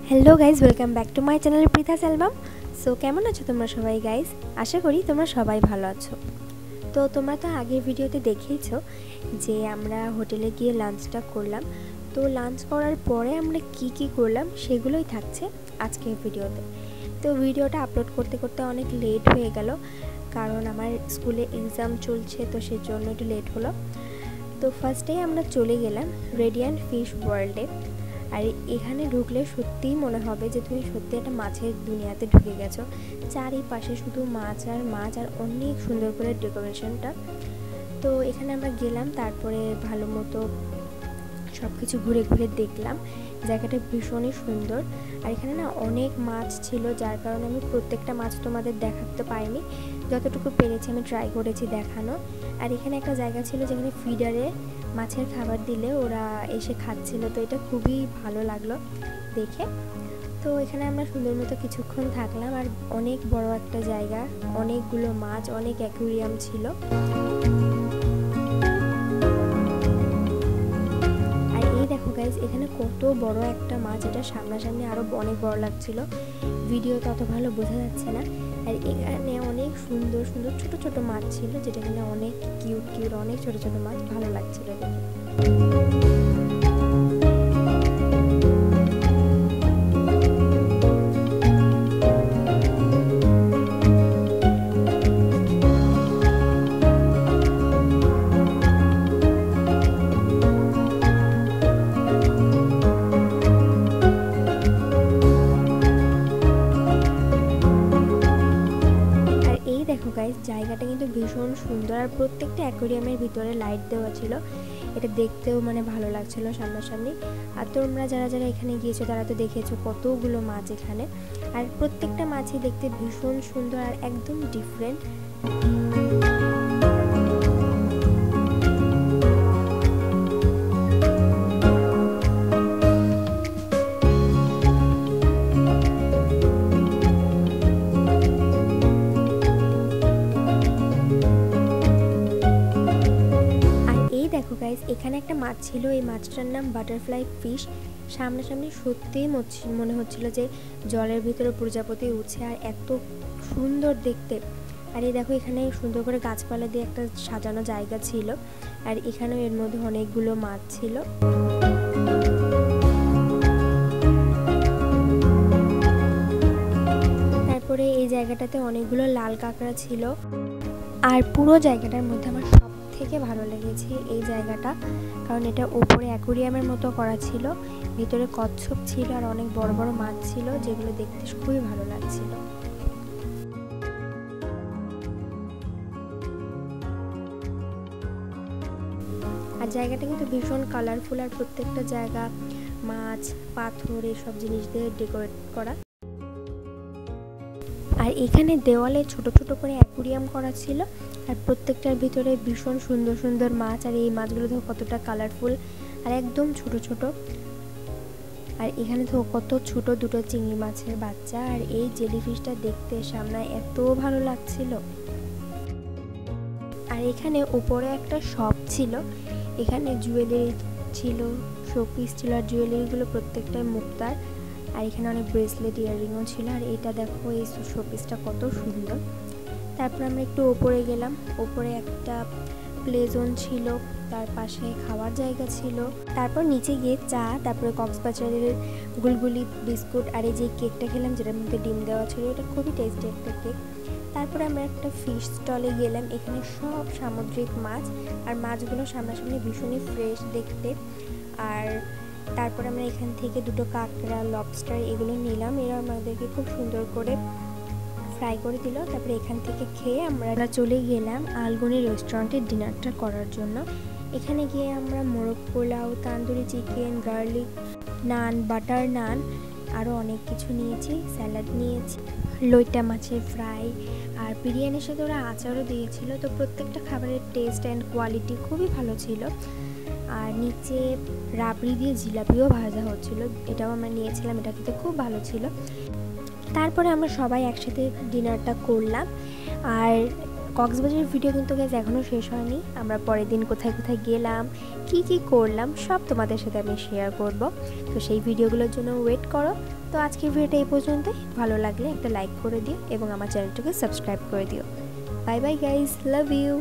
Hello guys welcome back to my channel Preetha's album. So केमन आछो तोमरा सबाई गाइज, आशा करी तोमरा सबाई भालो आछो। तो तोमरा तो आगे भिडियोते देखिয়েছো যে আমরা হোটেলে গিয়ে লাঞ্চটা করলাম। তো লাঞ্চ করার পরে আমরা কি করলাম সেগুলোই থাকছে আজকের ভিডিওতে। তো ভিডিওটা আপলোড করতে করতে অনেক লেট হয়ে গেল, কারণ আমার স্কুলে এক্সাম চলছে, তো সেজন্য একটু লেট হলো। তো ফার্স্টেই আমরা চলে গেলাম রেডিয়েন্ট ফিশ ওয়ার্ল্ডে। আর এখানে ঢুকলে সত্যিই মনে হবে যে তুমি সত্যি একটা মাছের দুনিয়াতে ঢুকে গেছো। চারিপাশে শুধু মাছ আর মাছ, আর অনেক সুন্দর করে ডেকোরেশনটা। তো এখানে আমরা গেলাম, তারপরে ভালো মতো সব কিছু ঘুরে ঘুরে দেখলাম। জায়গাটা ভীষণই সুন্দর, আর এখানে না অনেক মাছ ছিল, যার কারণে আমি প্রত্যেকটা মাছ তোমাদের দেখাতে পারিনি। যতটুকু পেরেছি আমি ট্রাই করেছি দেখানো। আর এখানে একটা জায়গা ছিল যেখানে ফিডারে মাছের খাবার দিলে ওরা এসে খাচ্ছিল, তো এটা খুবই ভালো লাগলো দেখে। তো এখানে আমরা সুন্দর মতো কিছুক্ষণ থাকলাম, আর অনেক বড় একটা জায়গা, অনেকগুলো মাছ, অনেক অ্যাকুয়ারিয়াম ছিল। আর এই দেখো গাইজ, এখানে কত বড় একটা মাছ, এটা সামনাসামনি আরও অনেক বড় লাগছিল, ভিডিও তত ভালো বোঝা যাচ্ছে না। আর এখানে অনেক সুন্দর সুন্দর ছোট ছোট মাছ ছিল, যেটা কিনা অনেক কিউট অনেক ছোট ছোট মাছ, ভালো লাগছিল দেখে। দেখো গাইজ, জায়গাটা কিন্তু ভীষণ সুন্দর, আর প্রত্যেকটা অ্যাকোয়ারিয়ামের ভিতরে লাইট দেওয়া ছিল, এটা দেখতেও মানে ভালো লাগছিল সামনাসামনি। আর তোমরা যারা যারা এখানে গিয়েছো তারা তো দেখেছো কতগুলো মাছ এখানে, আর প্রত্যেকটা মাছই দেখতে ভীষণ সুন্দর আর একদম ডিফারেন্ট। এখানে একটা মাছ ছিল, এই মাছটার নাম বাটারফ্লাই ফিশ। সামনাসামনি সত্যিই মনে হচ্ছিল যে জলের ভিতরে প্রজাপতি উঠছে, আর এত সুন্দর দেখতে। আর এই দেখো, এখানে সুন্দর করে গাছপালা দিয়ে একটা সাজানো জায়গা ছিল, আর এখানেও এর মধ্যে অনেকগুলো মাছ ছিল। তারপরে এই জায়গাটাতে অনেকগুলো লাল কাঁকড়া ছিল, আর পুরো জায়গাটার মধ্যে আমার থেকে ভালো লেগেছে এই জায়গাটা, কারণ এটা উপরে অ্যাকুয়ারিয়ামের মতো করা ছিল, ভিতরে কচ্ছপ ছিল, আর অনেক বড় বড় মাছ ছিল, যেগুলো দেখতে খুবই ভালো লাগছিল। আর জায়গাটা কিন্তু ভীষণ কালারফুল, আর প্রত্যেকটা জায়গা মাছ, পাথর, এসব জিনিস দিয়ে ডেকোরেট করা। আর এখানে দেওয়ালে ছোট ছোট করে অ্যাকুয়ারিয়াম করা ছিল, আর প্রত্যেকটার ভিতরে ভীষণ সুন্দর সুন্দর মাছ, আর এই মাছগুলো তো কতটা কালারফুল আর একদম ছোট ছোট। আর এখানে তো কত ছোট দুটো চিংড়ি মাছের বাচ্চা, আর এই জেলিফিশটা দেখতে সামনে এত ভালো লাগছিল। আর এখানে উপরে একটা শপ ছিল, এখানে জুয়েলারি ছিল, শোপিস ছিল, আর জুয়েলারিগুলো প্রত্যেকটাই মুক্তার। আর এখানে অনেক ব্রেসলেট, ইয়াররিংও ছিল, আর এটা দেখো এই শোপিসটা কত সুন্দর। তারপর আমরা একটু ওপরে গেলাম, ওপরে একটা প্লে জোন ছিল, তার পাশে খাওয়ার জায়গা ছিল। তারপর নিচে গিয়ে চা, তারপরে কক্সবাজারের গুলগুলি বিস্কুট, আর এই যে কেকটা খেলাম যেটার মধ্যে ডিম দেওয়া ছিল, এটা খুবই টেস্টি একটা কেক। তারপরে আমরা একটা ফিশ স্টলে গেলাম, এখানে সব সামুদ্রিক মাছ, আর মাছগুলো সামনাসামনি ভীষণই ফ্রেশ দেখতে। আর তারপর আমরা এখান থেকে দুটো কাঁকড়া, লবস্টার এগুলো নিলাম, এরা আমাদেরকে খুব সুন্দর করে ফ্রাই করে দিল। তারপরে এখান থেকে খেয়ে আমরা চলে গেলাম আলগনি রেস্টুরেন্টে ডিনারটা করার জন্য। এখানে গিয়ে আমরা মোরগ পোলাও, তান্দুরি চিকেন, গার্লিক নান, বাটার নান, আরও অনেক কিছু নিয়েছি, স্যালাড নিয়েছি, লইটা মাছের ফ্রাই, আর বিরিয়ানির সাথে ওরা আচারও দিয়েছিল। তো প্রত্যেকটা খাবারের টেস্ট অ্যান্ড কোয়ালিটি খুবই ভালো ছিল। আর নিচে রাবড়ি দিয়ে জিলাপিও ভাজা হচ্ছিল, এটাও আমরা নিয়েছিলাম, এটা খেতে খুব ভালো ছিল। তারপরে আমরা সবাই একসাথে ডিনারটা করলাম। আর কক্সবাজারের ভিডিও কিন্তু গাইজ এখনও শেষ হয়নি, আমরা পরের দিন কোথায় কোথায় গেলাম, কি করলাম সব তোমাদের সাথে আমি শেয়ার করব। তো সেই ভিডিওগুলোর জন্য ওয়েট করো। তো আজকের ভিডিওটা এই পর্যন্তই। ভালো লাগলে একটা লাইক করে দিও এবং আমার চ্যানেলটাকে সাবস্ক্রাইব করে দিও। Bye bye guys, love you.